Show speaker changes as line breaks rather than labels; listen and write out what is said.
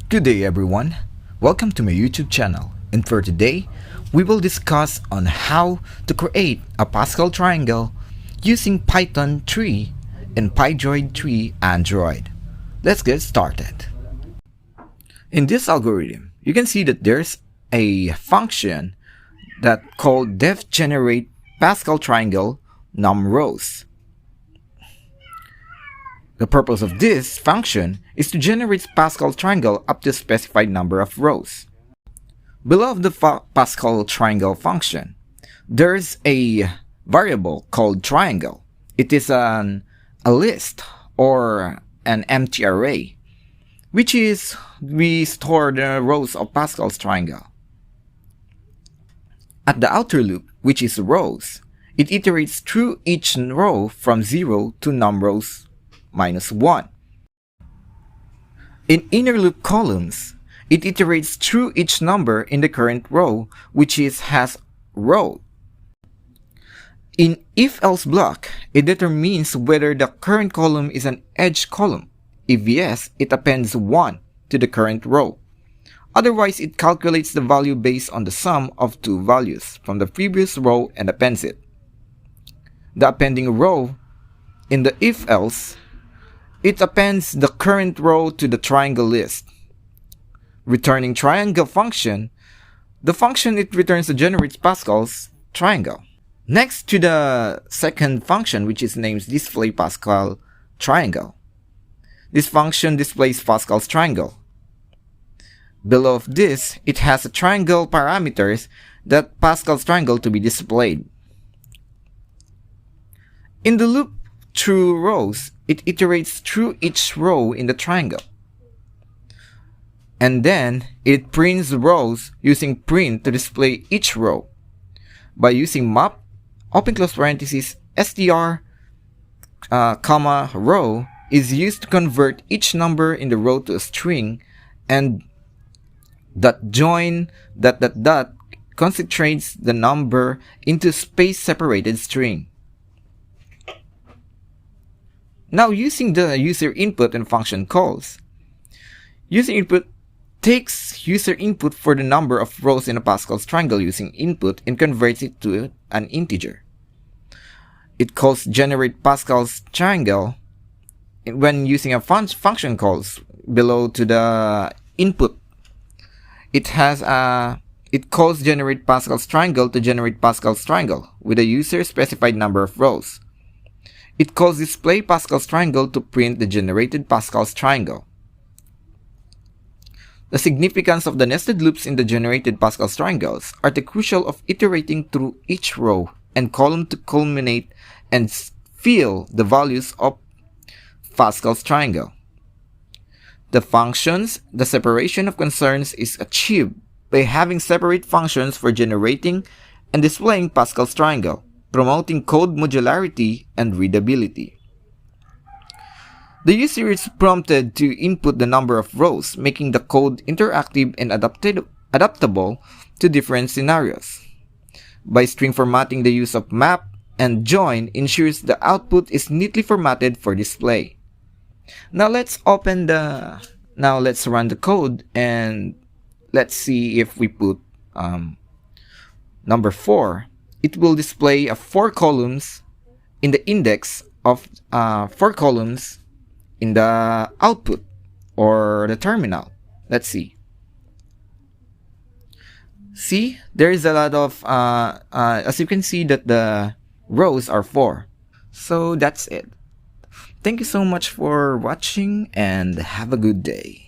Good day everyone, welcome to my YouTube channel, and for today, we will discuss on how to create a Pascal triangle using Python 3 and Pydroid 3 Android. Let's get started. In this algorithm, you can see that there's a function that called def_generate Pascal triangle num_rows. The purpose of this function is to generate Pascal triangle up to a specified number of rows. Below the Pascal triangle function, there's a variable called triangle. It is a list or an empty array, which is we store the rows of Pascal's triangle. At the outer loop, which is rows, it iterates through each row from 0 to num_rows -1. In inner loop columns, it iterates through each number in the current row, which has row. In if-else block, it determines whether the current column is an edge column. If yes, it appends 1 to the current row. Otherwise, it calculates the value based on the sum of two values from the previous row and appends it. The appending row in the if-else, it appends the current row to the triangle list. Returning triangle function, the function it returns generates Pascal's triangle. Next to the second function, which is named display Pascal triangle. This function displays Pascal's triangle. Below of this, it has a triangle parameters that Pascal's triangle to be displayed. In the loop through rows, it iterates through each row in the triangle. And then it prints rows using print to display each row. By using map, open close parentheses, str, comma, row is used to convert each number in the row to a string, and dot join dot dot dot concentrates the number into space separated string. Now, using the user input and function calls, user input takes user input for the number of rows in a Pascal's triangle using input and converts it to an integer. It calls generate Pascal's triangle when using a function calls below to the input. It calls generate Pascal's triangle to generate Pascal's triangle with a user specified number of rows. It calls display Pascal's triangle to print the generated Pascal's triangle. The significance of the nested loops in the generated Pascal's triangles are the crucial of iterating through each row and column to culminate and fill the values of Pascal's triangle. The separation of concerns is achieved by having separate functions for generating and displaying Pascal's triangle, promoting code modularity and readability. The user is prompted to input the number of rows, making the code interactive and adaptable to different scenarios. By string formatting, the use of map and join ensures the output is neatly formatted for display. Now let's run the code and let's see if we put number 4. It will display 4 columns in the index of 4 columns in the output or the terminal. Let's see. See, there is a lot of, as you can see that the rows are 4. So that's it. Thank you so much for watching and have a good day.